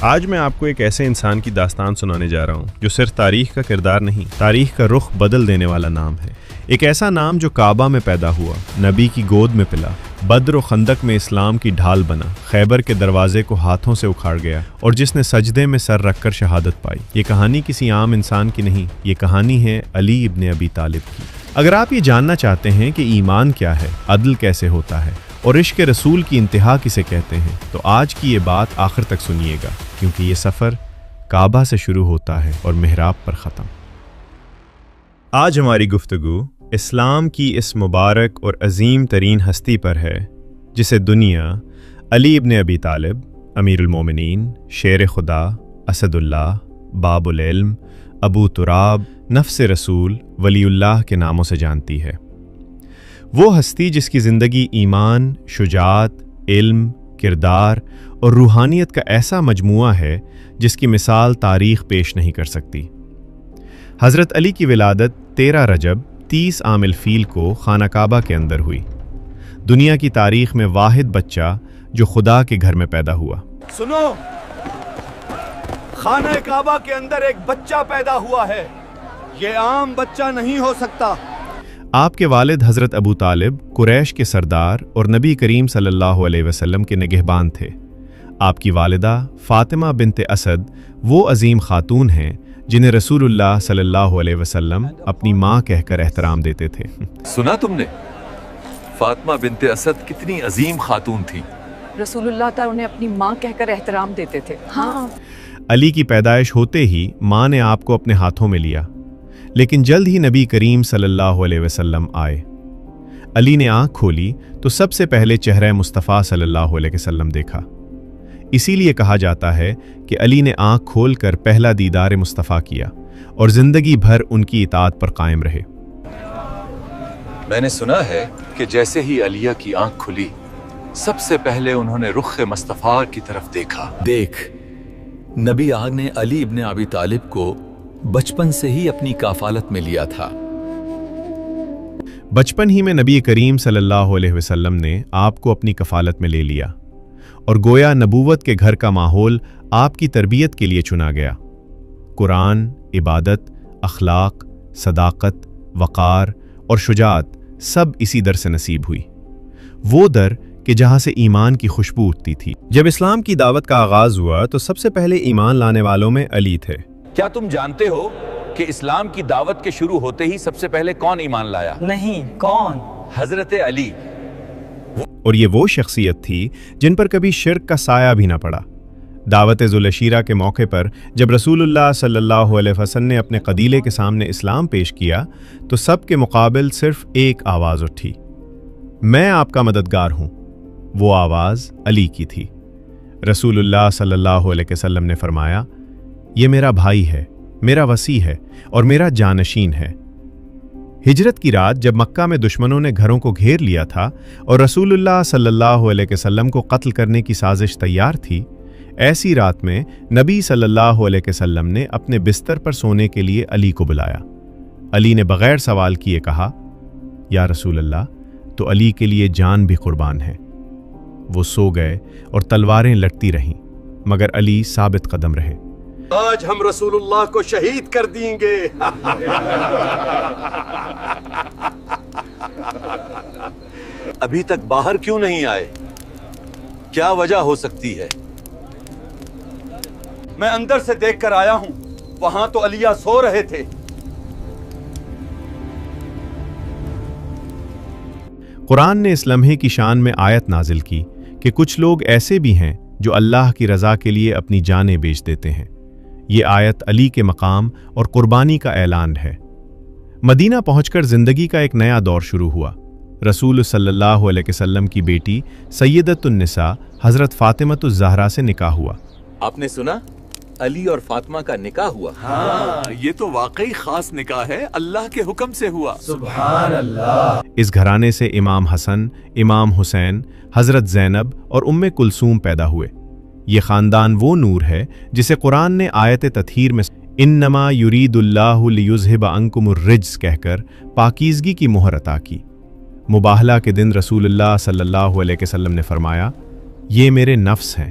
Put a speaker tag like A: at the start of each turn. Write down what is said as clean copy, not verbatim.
A: آج میں آپ کو ایک ایسے انسان کی داستان سنانے جا رہا ہوں جو صرف تاریخ کا کردار نہیں، تاریخ کا رخ بدل دینے والا نام ہے۔ ایک ایسا نام جو کعبہ میں پیدا ہوا، نبی کی گود میں پلا، بدر و خندق میں اسلام کی ڈھال بنا، خیبر کے دروازے کو ہاتھوں سے اکھاڑ گیا اور جس نے سجدے میں سر رکھ کر شہادت پائی۔ یہ کہانی کسی عام انسان کی نہیں، یہ کہانی ہے علی ابن ابی طالب کی۔ اگر آپ یہ جاننا چاہتے ہیں کہ ایمان کیا ہے، عدل کیسے ہوتا ہے اور عشق رسول کی انتہا کسے کہتے ہیں، تو آج کی یہ بات آخر تک سنیے گا، کیونکہ یہ سفر کعبہ سے شروع ہوتا ہے اور محراب پر ختم۔ آج ہماری گفتگو اسلام کی اس مبارک اور عظیم ترین ہستی پر ہے جسے دنیا علی ابن ابی طالب، امیر المومنین، شیر خدا، اسد اللہ، باب العلم، ابو تراب، نفس رسول، ولی اللہ کے ناموں سے جانتی ہے۔ وہ ہستی جس کی زندگی ایمان، شجاعت، علم، کردار اور روحانیت کا ایسا مجموعہ ہے جس کی مثال تاریخ پیش نہیں کر سکتی۔ حضرت علی کی ولادت 13 رجب 30 عام الفیل کو خانہ کعبہ کے اندر ہوئی، دنیا کی تاریخ میں واحد بچہ جو خدا کے گھر میں پیدا ہوا۔
B: سنو، خانہ کعبہ کے اندر ایک بچہ پیدا ہوا ہے، یہ عام بچہ نہیں ہو سکتا۔
A: آپ کے والد حضرت ابو طالب قریش کے سردار اور نبی کریم صلی اللہ علیہ وسلم کے نگہبان تھے۔ آپ کی والدہ فاطمہ بنت اسد وہ عظیم خاتون ہیں جنہیں رسول اللہ صلی اللہ علیہ وسلم اپنی ماں کہہ کر احترام دیتے تھے۔
C: سنا تم نے فاطمہ بنت اسد کتنی عظیم خاتون تھی؟
D: رسول اللہ تعالیٰ انہیں اپنی ماں کہہ کر احترام دیتے تھے۔ ہاں۔
A: علی کی پیدائش ہوتے ہی ماں نے آپ کو اپنے ہاتھوں میں لیا، لیکن جلد ہی نبی کریم صلی اللہ علیہ وسلم آئے۔ علی نے آنکھ کھولی تو سب سے پہلے چہرہ مصطفیٰ صلی اللہ علیہ وسلم دیکھا۔ اسی لیے کہا جاتا ہے کہ علی نے آنکھ کھول کر پہلا دیدار مصطفیٰ کیا اور زندگی بھر ان کی اطاعت پر قائم رہے۔
C: میں نے سنا ہے کہ جیسے ہی علیہ کی آنکھ کھلی، سب سے پہلے انہوں نے رخ مصطفیٰ کی طرف دیکھا۔
E: دیکھ، نبی آگ نے علی ابن ابی طالب کو بچپن سے ہی اپنی کافالت میں لیا تھا۔
A: بچپن ہی میں نبی کریم صلی اللہ علیہ وسلم نے آپ کو اپنی کفالت میں لے لیا اور گویا نبوت کے گھر کا ماحول آپ کی تربیت کے لیے چنا گیا۔ قرآن، عبادت، اخلاق، صداقت، وقار اور شجاعت سب اسی در سے نصیب ہوئی، وہ در کہ جہاں سے ایمان کی خوشبو اٹھتی تھی۔ جب اسلام کی دعوت کا آغاز ہوا تو سب سے پہلے ایمان لانے والوں میں علی تھے۔
F: کیا تم جانتے ہو کہ اسلام کی دعوت کے شروع ہوتے ہی سب سے پہلے کون ایمان لایا؟
G: نہیں، کون؟
F: حضرت علی۔
A: اور یہ وہ شخصیت تھی جن پر کبھی شرک کا سایہ بھی نہ پڑا۔ دعوت ذوالعشیرہ کے موقع پر جب رسول اللہ صلی اللہ علیہ وسلم نے اپنے قبیلے کے سامنے اسلام پیش کیا تو سب کے مقابل صرف ایک آواز اٹھی، میں آپ کا مددگار ہوں۔ وہ آواز علی کی تھی۔ رسول اللہ صلی اللہ علیہ وسلم نے فرمایا، یہ میرا بھائی ہے، میرا وصی ہے اور میرا جانشین ہے۔ ہجرت کی رات جب مکہ میں دشمنوں نے گھروں کو گھیر لیا تھا اور رسول اللہ صلی اللہ علیہ وسلم کو قتل کرنے کی سازش تیار تھی، ایسی رات میں نبی صلی اللہ علیہ وسلم نے اپنے بستر پر سونے کے لیے علی کو بلایا۔ علی نے بغیر سوال کیے کہا، یا رسول اللہ، تو علی کے لیے جان بھی قربان ہے۔ وہ سو گئے اور تلواریں لٹتی رہیں، مگر علی ثابت قدم رہے۔
B: آج ہم رسول اللہ کو شہید کر دیں گے۔
F: ابھی تک باہر کیوں نہیں آئے؟ کیا وجہ ہو سکتی ہے؟
B: میں اندر سے دیکھ کر آیا ہوں، وہاں تو علیہ سو رہے تھے۔
A: قرآن نے اس لمحے کی شان میں آیت نازل کی کہ کچھ لوگ ایسے بھی ہیں جو اللہ کی رضا کے لیے اپنی جانیں بیچ دیتے ہیں۔ یہ آیت علی کے مقام اور قربانی کا اعلان ہے۔ مدینہ پہنچ کر زندگی کا ایک نیا دور شروع ہوا۔ رسول صلی اللہ علیہ وسلم کی بیٹی سیدۃ النساء حضرت فاطمۃ الزہرا سے نکاح ہوا۔
F: آپ نے سنا علی اور فاطمہ کا نکاح ہوا؟
E: ہاں، یہ تو واقعی خاص نکاح ہے، اللہ کے حکم سے ہوا۔
G: سبحان اللہ۔
A: اس گھرانے سے امام حسن، امام حسین، حضرت زینب اور ام کلثوم پیدا ہوئے۔ یہ خاندان وہ نور ہے جسے قرآن نے آیت تطہیر میں انما یرید اللہ لیذھب عنکم الرجس کہہ کر پاکیزگی کی مہر عطا کی۔ مباہلہ کے دن رسول اللہ صلی اللہ علیہ وسلم نے فرمایا، یہ میرے نفس ہیں،